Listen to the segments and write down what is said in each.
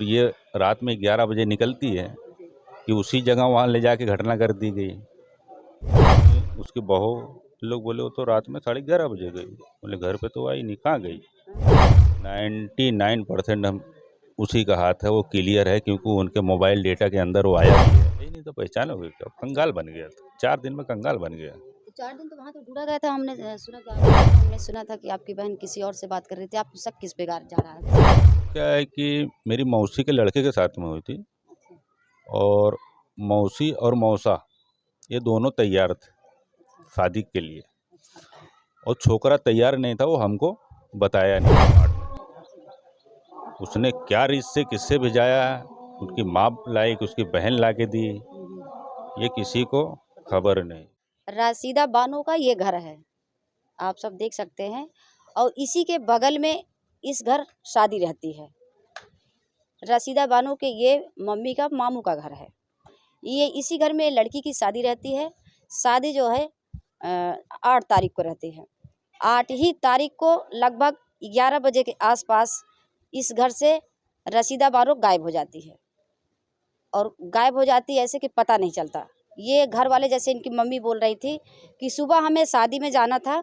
ये रात में 11 बजे निकलती है कि उसी जगह वहाँ ले जाके घटना कर दी गई। उसकी बहू लोग बोले वो तो रात में 11:30 बजे गई। बोले घर पे तो आई नहीं, कहाँ गई। 99% हम उसी का हाथ है, वो क्लियर है क्योंकि उनके मोबाइल डेटा के अंदर वो आया भी है। यही नहीं तो पहचानोगे क्या, कंगाल बन गया था, 4 दिन में कंगाल बन गया। 4 दिन तो वहाँ तो ढूँढा गया था। हमने सुना था कि आपकी बहन किसी और से बात कर रही थी। आप शक किस पे जा रहा है? क्या है कि मेरी मौसी के लड़के के साथ में हुई थी अच्छा, और मौसी और मौसा ये दोनों तैयार थे शादी के लिए अच्छा, और छोकरा तैयार नहीं था, वो हमको बताया नहीं। उसने क्या रिश्ते से किससे भिजाया, उसकी माँ लाई कि उसकी बहन ला के दी, ये किसी को खबर नहीं। राशिदा बानो का ये घर है, आप सब देख सकते हैं। और इसी के बगल में इस घर शादी रहती है। राशिदा बानो के ये मम्मी का मामू का घर है। ये इसी घर में लड़की की शादी रहती है। शादी जो है 8 तारीख को रहती है। 8 ही तारीख को लगभग 11 बजे के आसपास इस घर से रशीदा बानो गायब हो जाती है। और गायब हो जाती है ऐसे कि पता नहीं चलता। ये घर वाले, जैसे इनकी मम्मी बोल रही थी कि सुबह हमें शादी में जाना था,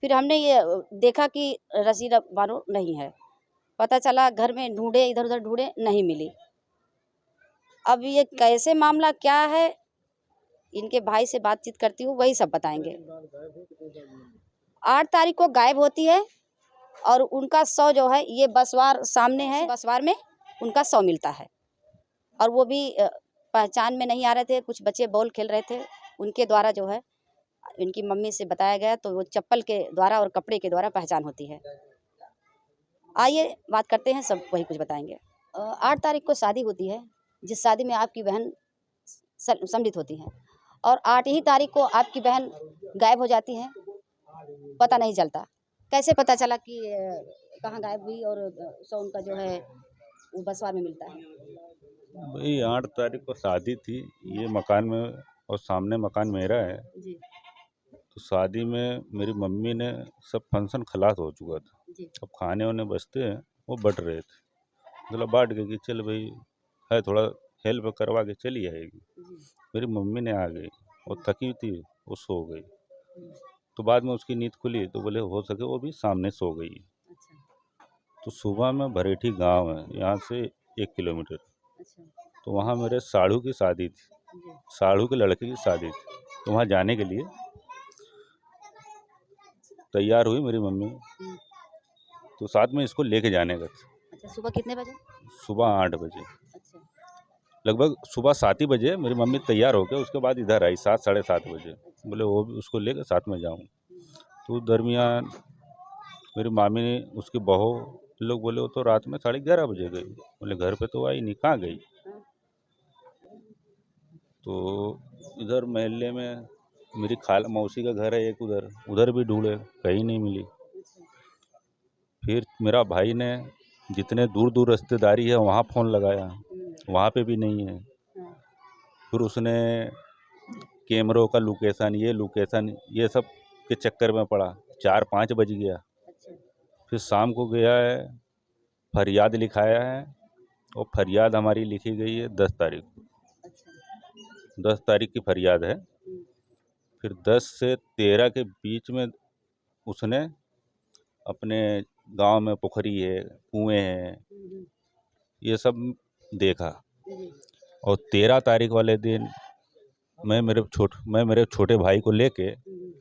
फिर हमने ये देखा कि रशीदा बानो नहीं है। पता चला, घर में ढूंढे, इधर उधर ढूंढे, नहीं मिली। अब ये कैसे मामला क्या है, इनके भाई से बातचीत करती हूँ, वही सब बताएंगे। 8 तारीख को गायब होती है और उनका शव जो है, ये बसवार सामने है, बसवार में उनका शव मिलता है। और वो भी पहचान में नहीं आ रहे थे। कुछ बच्चे बॉल खेल रहे थे, उनके द्वारा जो है इनकी मम्मी से बताया गया, तो वो चप्पल के द्वारा और कपड़े के द्वारा पहचान होती है। आइए बात करते हैं, सब वही कुछ बताएंगे। 8 तारीख को शादी होती है, जिस शादी में आपकी बहन सम्मिलित होती हैं। और 8 ही तारीख को आपकी बहन गायब हो जाती हैं, पता नहीं चलता। कैसे पता चला कि कहाँ गायब हुई और सो उनका जो है वो बसवार में मिलता है? भाई 8 तारीख को शादी थी, ये मकान में और सामने मकान मेरा है। जी, तो शादी में मेरी मम्मी ने सब फंक्शन खलास हो चुका था। जी, अब खाने वाने बचते हैं, वो बट रहे थे। मतलब बांट गए कि चल भाई है, थोड़ा हेल्प करवा के चली आएगी। जी, मेरी मम्मी ने आ गई, वो थकी थी, वो सो गई। तो बाद में उसकी नींद खुली तो बोले हो सके वो भी सामने सो गई। अच्छा, तो सुबह में भरेठी गांव है यहाँ से 1 किलोमीटर, अच्छा, तो वहाँ मेरे साढ़ू की शादी थी, जी, साढ़ू के लड़के की शादी थी। तो वहाँ जाने के लिए तैयार हुई मेरी मम्मी, हुँ, तो साथ में इसको लेके जाने का था। अच्छा, सुबह कितने बजे? सुबह 8 बजे, अच्छा, लगभग सुबह 7 ही बजे मेरी मम्मी तैयार होकर उसके बाद इधर आई 7 साढ़े 7 बजे। अच्छा, बोले वो भी उसको लेकर साथ में जाऊँ। हुँ, तो दरमियान मेरी मामी ने, उसकी बहू लोग बोले वो तो रात में 11:30 बजे गई। बोले घर पे तो आई नहीं, कहाँ गई। हाँ, तो इधर मोहल्ले में मेरी खाला मौसी का घर है एक, उधर उधर भी ढूंढे, कहीं नहीं मिली। अच्छा, फिर मेरा भाई ने जितने दूर दूर रिश्तेदारी है वहाँ फ़ोन लगाया, हुँ, वहाँ पे भी नहीं है। हाँ, फिर उसने कैमरों का लोकेशन, ये लोकेशन, ये सब के चक्कर में पड़ा। 4-5 बज गया। अच्छा, फिर शाम को गया है, फरियाद लिखाया है, और फरियाद हमारी लिखी गई है 10 तारीख को। अच्छा, 10 तारीख की फरियाद है। हुँ, फिर 10 से 13 के बीच में उसने अपने गांव में पोखरी है, कुएं हैं, हुँ, हुँ, ये सब देखा। जी, और 13 तारीख वाले दिन मैं मेरे छोटे भाई को लेके, हुँ,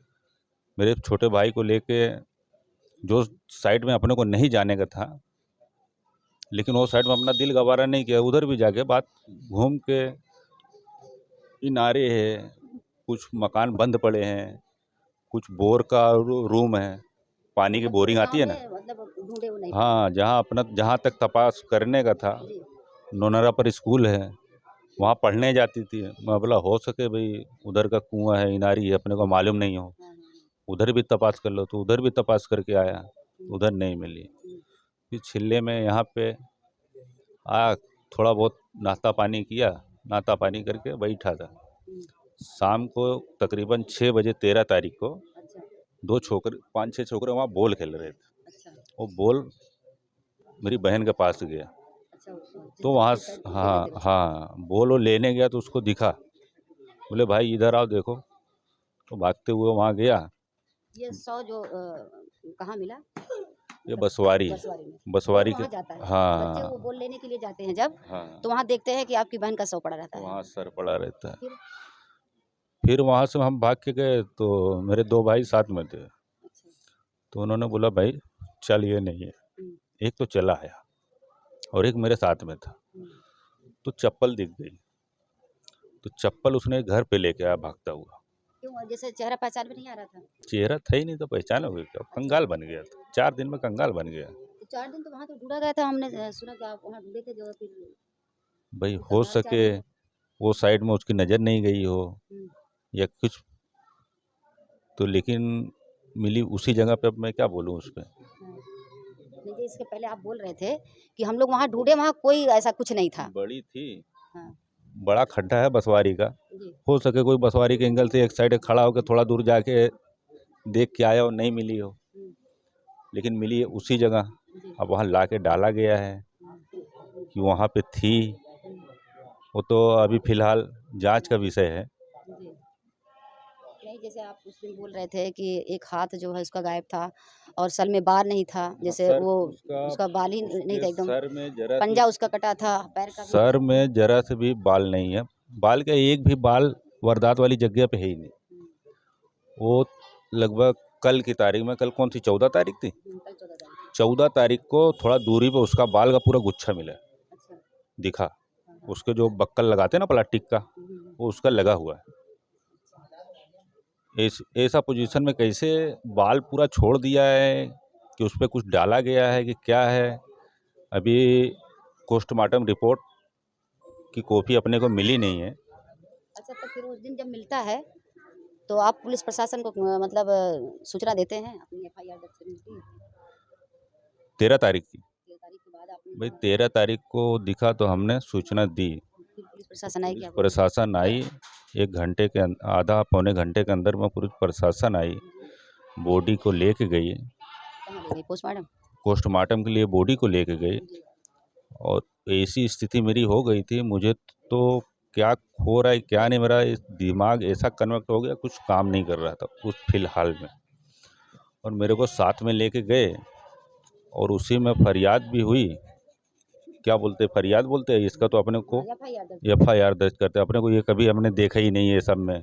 जो साइड में अपने को नहीं जाने का था, लेकिन वो साइड में अपना दिल गवारा नहीं किया, उधर भी जाके बात घूम के, इनारे है, कुछ मकान बंद पड़े हैं, कुछ बोर का रूम है, पानी की मतलब बोरिंग आती है गाँव ना। में मतलब ढूँढे वो नहीं पाए? हाँ, जहाँ तक तपास करने का था, जी, नोनरा पर स्कूल है, वहाँ पढ़ने जाती थी। मैं बोला हो सके भाई उधर का कुआं है, इनारी है, अपने को मालूम नहीं हो, हाँ, हाँ, हाँ, उधर भी तपास कर लो। तो उधर भी तपास करके आया, हुँ, उधर नहीं मिली। हुँ, फिर छिल्ले में यहाँ पे थोड़ा बहुत नाश्ता पानी किया, नाश्ता पानी करके बैठा था। हुँ, शाम को तकरीबन 6 बजे 13 तारीख को अच्छा, 5-6 छोकरे वहाँ बॉल खेल रहे थे। अच्छा, वो बॉल मेरी बहन के पास गया। अच्छा, तो वहाँ हाँ हाँ वो लेने गया तो उसको दिखा, बोले भाई इधर आओ देखो, तो भागते हुए वहाँ गया। ये 100 जो कहाँ मिला? ये बसवारी बसवारी में। बसवारी वो के वहाँ जाता है। बच्चे हाँ वो बोल लेने के लिए जाते हैं जब, हाँ तो वहाँ देखते हैं कि आपकी बहन का शव पड़ा रहता है। वहाँ सर पड़ा रहता है। फिर? फिर वहाँ से हम भाग के गए तो मेरे दो भाई साथ में थे, अच्छा। तो उन्होंने बोला भाई चल ये नहीं है। हुँ, एक तो चला आया और एक मेरे साथ में था, हुँ। तो चप्पल दिख गई, तो चप्पल उसने घर पे लेके आया भागता हुआ। क्यों जैसे चेहरा पहचान में नहीं आ रहा था? चेहरा था ही नहीं तो पहचानोगे क्या, कंगाल बन गया था, 4 दिन में कंगाल बन गया। तो 4 दिन तो वहाँ तो ढूँढा गया था, हमने सुना कि आप वहाँ ढूँढे थे जो फिर भाई उसका हो घर 4 सके दिन तक। वो साइड में उसकी नज़र नहीं गई हो हुँ, या कुछ, तो लेकिन मिली उसी जगह पे। अब मैं क्या बोलूँ उस पे। हाँ। नहीं जी, इसके पहले आप बोल रहे थे कि हम लोग वहाँ ढूँढे, वहाँ कोई ऐसा कुछ नहीं था। बड़ी थी, हाँ, बड़ा खड्डा है बसवारी का, जी। हो सके कोई बसवारी के एंगल से एक साइड खड़ा होकर थोड़ा दूर जाके देख के आया और नहीं मिली हो, हुँ, लेकिन मिली है उसी जगह। जी। अब वहाँ ला के डाला गया है हुँ, कि वहाँ पे थी, हुँ, वो तो अभी फ़िलहाल जांच का विषय है। जी। नहीं, जैसे आप उस दिन बोल रहे थे कि एक हाथ जो है उसका गायब था और सर में बाल नहीं था, जैसे सर वो उसका उसका बाल ही नहीं उसके था एकदम, सर में जरा सी पंजा उसका कटा था, पैर का भी। सर में जरा से भी बाल नहीं है, बाल का एक भी बाल वारदात वाली जगह पे है ही नहीं। हुँ, वो लगभग कल की तारीख में, कल कौन सी 14 तारीख थी, कल 14 तारीख को। 14 तारीख को थोड़ा दूरी पे उसका बाल का पूरा गुच्छा मिला, अच्छा, दिखा। हाँ, हाँ। उसके जो बक्कल लगाते हैं ना प्लास्टिक का, हुँ, हुँ, हुँ। वो उसका लगा हुआ है। ऐसा पोजीशन में कैसे बाल पूरा छोड़ दिया है, कि उस पे कुछ डाला गया है कि क्या है, अभी पोस्टमार्टम रिपोर्ट की कॉपी अपने को मिली नहीं है। अच्छा, तो फिर उस दिन जब मिलता है, तो आप पुलिस प्रशासन को मतलब सूचना देते हैं? अपनी एफआईआर दर्ज करने की? 13 तारीख की, 13 तारीख के बाद आपने भाई 13 तारीख को दिखा तो हमने सूचना दी। फिर पुलिस तो प्रशासन आई पुलिस क्या बोला? प्रशासन आई, 1 घंटे के आधा पौने घंटे के अंदर में पुलिस प्रशासन आई, जी, बॉडी को लेके गई, कहाँ ले गई पोस्टमार्टम? पोस्टमार्टम के लिए बॉडी को लेके गई। जी, और ऐसी स्थिति मेरी हो गई थी, मुझे तो क्या हो रहा है क्या नहीं, मेरा इस दिमाग ऐसा कन्वर्ट हो गया, कुछ काम नहीं कर रहा था उस फिलहाल में। और मेरे को साथ में लेके गए और उसी में फरियाद भी हुई, क्या बोलते हैं, फरियाद बोलते हैं इसका, तो अपने को हाँ, एफआईआर दर्ज। एफआईआर दर्ज करते हैं। अपने को ये कभी हमने देखा ही नहीं है सब में।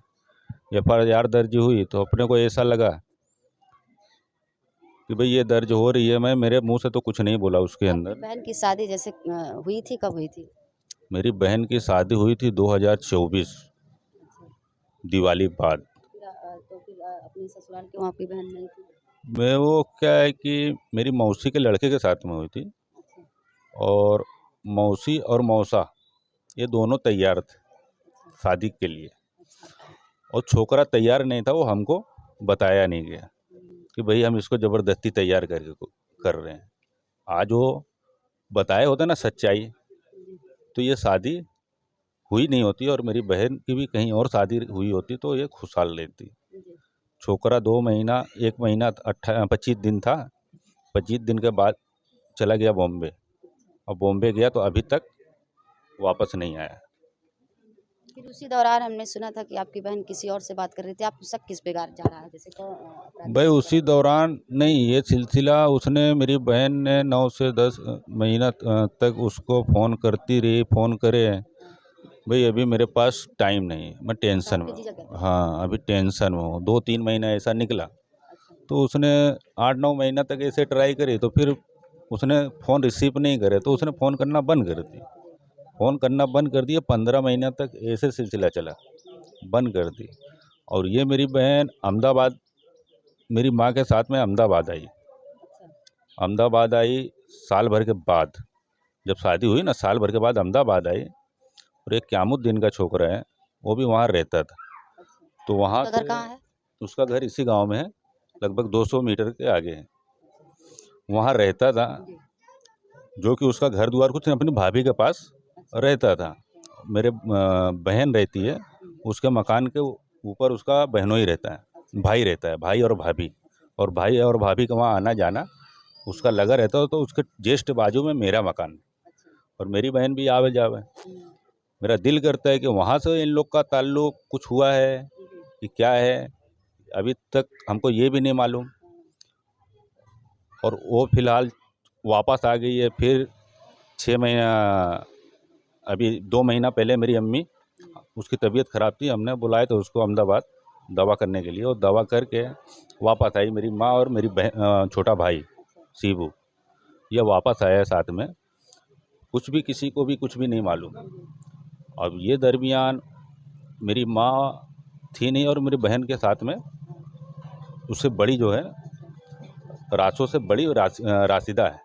एफआईआर दर्ज हुई तो अपने को ऐसा लगा कि भाई ये दर्ज हो रही है, मैं मेरे मुंह से तो कुछ नहीं बोला उसके आपकी अंदर। बहन की शादी जैसे हुई थी, कब हुई थी? मेरी बहन की शादी हुई थी 2024 अच्छा, दिवाली बाद। फिर तो फिर अपने ससुराल क्यों आपकी बहन नहीं थी? मैं वो क्या है कि मेरी मौसी के लड़के के साथ में हुई थी, अच्छा, और मौसी और मौसा ये दोनों तैयार थे अच्छा, शादी के लिए, अच्छा। और छोकरा तैयार नहीं था, वो हमको बताया नहीं गया हुँ, कि भाई हम इसको ज़बरदस्ती तैयार करके कर रहे हैं। आज वो बताए होते ना सच्चाई, जी, तो ये शादी हुई नहीं होती, और मेरी बहन की भी कहीं और शादी हुई होती तो ये खुशहाल रहती। जी। छोकरा 2 महीना 1 महीना 25 दिन था, 25 दिन के बाद चला गया बॉम्बे, और बॉम्बे गया तो अभी तक वापस नहीं आया। फिर उसी दौरान हमने सुना था कि आपकी बहन किसी और से बात कर रही थी। आपको शक किस पे जा रहा है? जैसे अपराधी भाई किस पे उसी दौरान नहीं, ये सिलसिला उसने, मेरी बहन ने 9 से 10 महीना तक उसको फ़ोन करती रही, फ़ोन करे, हाँ, भाई अभी मेरे पास टाइम नहीं है, मैं अच्छा, टेंशन में आपके जीजा हूँ, कहते थे? हाँ अभी टेंशन में हूँ। 2-3 महीना ऐसा निकला, अच्छा, तो उसने 8-9 महीना तक ऐसे ट्राई करी, तो फिर उसने फ़ोन रिसीव नहीं करे तो उसने फ़ोन करना बंद कर दी। जी, फ़ोन करना बंद कर दिया, 15 महीना तक ऐसे सिलसिला चला, बंद कर दी। और ये मेरी बहन अहमदाबाद, मेरी माँ के साथ में अहमदाबाद आई। अच्छा, अहमदाबाद आई साल भर के बाद, जब शादी हुई ना साल भर के बाद अहमदाबाद आई। और एक क्यामुद्दीन का छोकरा है, वो भी वहाँ रहता था, अच्छा। तो वहाँ उसका घर से कहाँ है? उसका घर इसी गांव में है, अच्छा, लगभग 200 मीटर के आगे है, अच्छा, वहाँ रहता था। जी, जो कि उसका घर द्वार कुछ नहीं, अपनी भाभी के पास अच्छा, रहता था। मेरे बहन रहती है, हुँ, उसके मकान के ऊपर उसका बहनोई रहता अच्छा, है, भाई रहता है, भाई और भाभी। अच्छा, और भाई और भाभी का वहाँ आना जाना हुँ, उसका लगा रहता है, तो उसके जस्ट बाजू में मेरा मकान। अच्छा, और मेरी बहन भी आवे जावे। मेरा दिल करता है कि वहाँ से इन लोग का ताल्लुक कुछ हुआ है कि क्या है, अभी तक हमको ये भी नहीं मालूम। और वो फिलहाल वापस आ गई है। फिर 6 महीना, अभी 2 महीना पहले मेरी अम्मी, उसकी तबीयत ख़राब थी, हमने बुलाया तो उसको अहमदाबाद दवा करने के लिए, और दवा करके वापस आई मेरी माँ और मेरी बहन, छोटा भाई शिबू, ये वापस आया है साथ में। कुछ भी किसी को भी कुछ भी नहीं मालूम। अब ये दरमियान मेरी माँ थी नहीं, और मेरी बहन के साथ में उससे बड़ी जो है, रासों से बड़ी राशिदा है,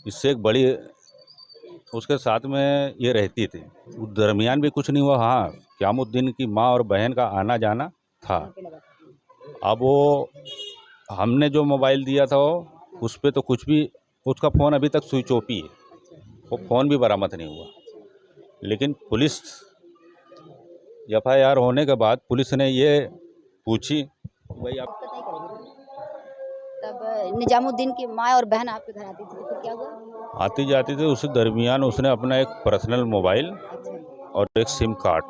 इससे एक बड़ी, उसके साथ में ये रहती थी। उस दरमियान भी कुछ नहीं हुआ। हाँ, क़यामुद्दीन की माँ और बहन का आना जाना था। अब वो हमने जो मोबाइल दिया था वो उस पर तो कुछ भी, उसका फ़ोन अभी तक स्विच ऑफ ही है, वो फ़ोन भी बरामद नहीं हुआ। लेकिन पुलिस FIR होने के बाद पुलिस ने ये पूछी, भाई आप, तब निजामुद्दीन की माँ और बहन आपके घर आती थी तो फिर क्या हुआ? आती जाती थी, उस दरमियान उसने अपना एक पर्सनल मोबाइल और एक सिम कार्ड,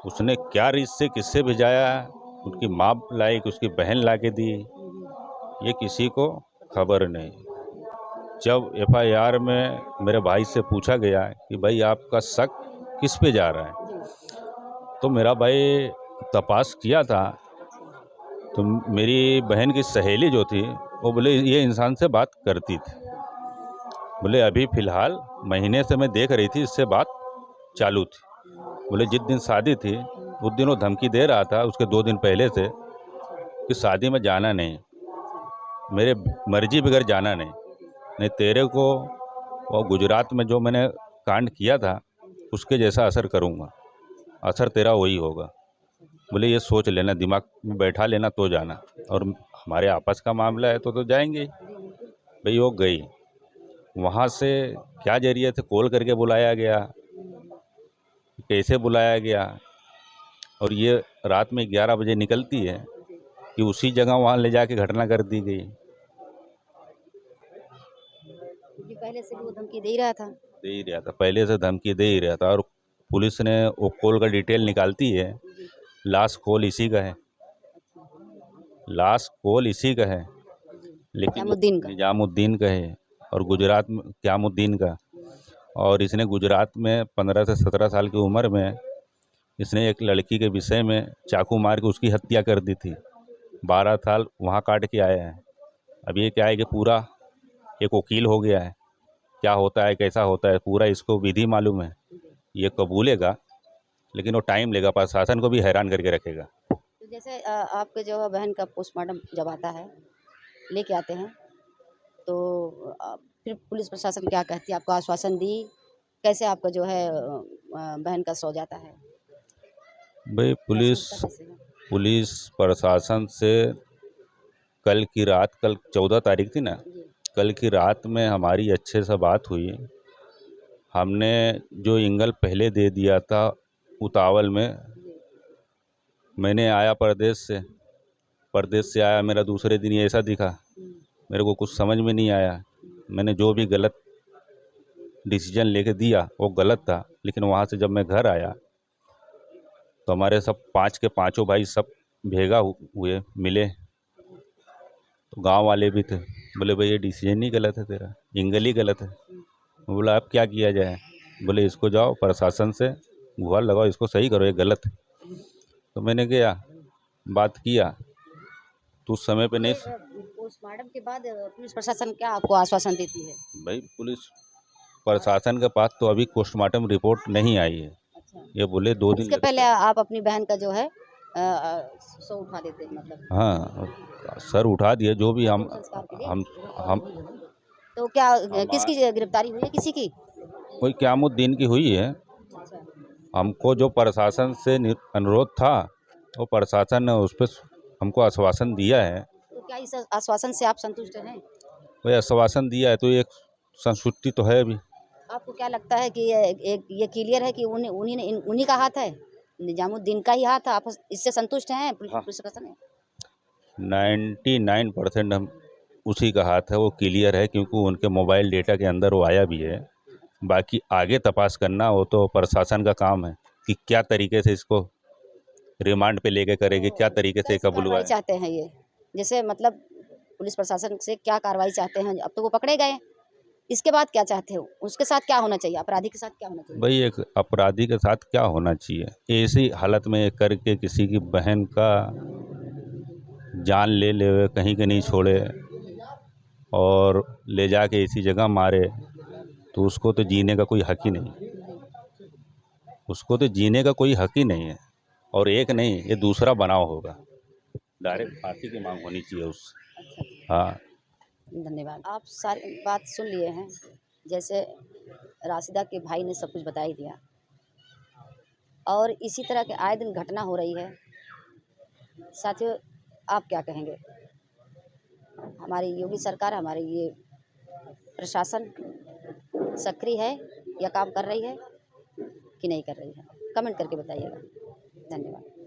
उसने क्या रीत से किससे भिजाया, उनकी माँ लाई कि उसकी बहन ला के दी, ये किसी को खबर नहीं। जब FIR में मेरे भाई से पूछा गया कि भाई आपका शक किस पे जा रहा है, तो मेरा भाई तपास किया था, तो मेरी बहन की सहेली जो थी वो बोले ये इंसान से बात करती थी। बोले अभी फ़िलहाल महीने से मैं देख रही थी इससे बात चालू थी। बोले जिस दिन शादी थी उस दिन वो धमकी दे रहा था उसके 2 दिन पहले से कि शादी में जाना नहीं, मेरे मर्जी बगैर जाना नहीं, नहीं तेरे को और गुजरात में जो मैंने कांड किया था उसके जैसा असर करूँगा, असर तेरा वही होगा। बोले ये सोच लेना, दिमाग में बैठा लेना तो जाना, और हमारे आपस का मामला है तो जाएंगे ही। भाई वो गई, वहाँ से क्या जरिए से कॉल करके बुलाया गया, कैसे बुलाया गया, और ये रात में 11 बजे निकलती है कि उसी जगह वहाँ ले जाके घटना कर दी गई। क्योंकि पहले से भी वो धमकी दे ही रहा था। दे ही रहा था, पहले से धमकी दे ही रहा था, और पुलिस ने वो कॉल का डिटेल निकालती है, लास्ट कॉल इसी का है, लास्ट कॉल इसी का है, लेकिन निजामुद्दीन का। निजामुद्दीन का है और गुजरात में क़यामुद्दीन का। और इसने गुजरात में 15 से 17 साल की उम्र में इसने एक लड़की के विषय में चाकू मार के उसकी हत्या कर दी थी। 12 साल वहाँ काट के आया है। अब ये क्या है कि पूरा एक वकील हो गया है, क्या होता है कैसा होता है पूरा इसको विधि मालूम है, ये कबूलेगा, लेकिन वो टाइम लेगा, प्रशासन को भी हैरान करके रखेगा। तो जैसे आपके जो बहन का पोस्टमार्टम जब आता है, लेके आते हैं, तो फिर पुलिस प्रशासन क्या कहती है? आपको आश्वासन दी? कैसे आपका जो है बहन का सो जाता है? भाई पुलिस सूझता कैसे है? पुलिस प्रशासन से कल की रात, कल 14 तारीख थी ना, जी। कल की रात में हमारी अच्छे से बात हुई। हमने जो इंगल पहले दे दिया था उतावल में, जी। मैंने आया परदेश से आया, मेरा दूसरे दिन ही ऐसा दिखा, मेरे को कुछ समझ में नहीं आया। मैंने जो भी गलत डिसीजन लेके दिया वो गलत था, लेकिन वहाँ से जब मैं घर आया तो हमारे सब 5 के पाँचों भाई सब भेगा हुए मिले, तो गांव वाले भी थे, बोले भाई ये डिसीजन ही गलत है, तेरा इंगल ही गलत है। मैं बोला अब क्या किया जाए? बोले इसको जाओ प्रशासन से गुहार लगाओ, इसको सही करो, ये गलत है। तो मैंने गया, बात किया, तो उस समय पे नहीं। पोस्टमार्टम के बाद पुलिस प्रशासन क्या आपको आश्वासन देती है? भाई पुलिस प्रशासन के पास तो अभी पोस्टमार्टम रिपोर्ट नहीं आई है, अच्छा। ये बोले 2 दिन इसके लगते पहले हैं। आप अपनी बहन का जो है सो उठा देते हैं मतलब? हाँ, सर उठा दिए जो भी अंतिम संस्कार के लिए? हम तो क्या हमार किसकी गिरफ्तारी हुई है, किसी की? कोई क़यामुद्दीन की हुई है। अच्छा। हमको जो प्रशासन से अनुरोध था वो प्रशासन ने उस पर हमको आश्वासन दिया है। तो क्या इस आश्वासन से आप संतुष्ट हैं? वही आश्वासन दिया है तो एक संतुष्टि तो है अभी। आपको क्या लगता है कि ये क्लियर है कि उन्हीं का हाथ है, निजामुद्दीन का ही हाथ है? आप इससे संतुष्ट हैं हाँ, पुलिस प्रशासन है? 99% हम उसी का हाथ है, वो क्लियर है, क्योंकि उनके मोबाइल डेटा के अंदर वो आया भी है। बाकी आगे तपास करना वो तो प्रशासन का काम है कि क्या तरीके से इसको रिमांड पे लेके करेगी, क्या तरीके से कैसी कबूल कार्रवाई है। चाहते हैं ये? जैसे मतलब पुलिस प्रशासन से क्या कार्रवाई चाहते हैं? अब तो वो पकड़े गए, इसके बाद क्या चाहते हो? उसके साथ क्या होना चाहिए? अपराधी के साथ क्या होना चाहिए? भाई एक अपराधी के साथ क्या होना चाहिए, ऐसी हालत में करके किसी की बहन का जान ले ले कहीं के नहीं छोड़े और ले जाके इसी जगह मारे, तो उसको तो जीने का कोई हक ही नहीं। उसको तो जीने का कोई हक ही नहीं है। और एक नहीं, ये दूसरा बनाव होगा। डायरेक्ट फांसी की मांग होनी चाहिए उस। अच्छा, हाँ। धन्यवाद। आप सारी बात सुन लिए हैं। जैसे राशिदा के भाई ने सब कुछ बता ही दिया और इसी तरह के आए दिन घटना हो रही है। साथियों, आप क्या कहेंगे? हमारी योगी सरकार, हमारी ये प्रशासन सक्रिय है या काम कर रही है कि नहीं कर रही है? कमेंट करके बताइएगा। धन्यवाद।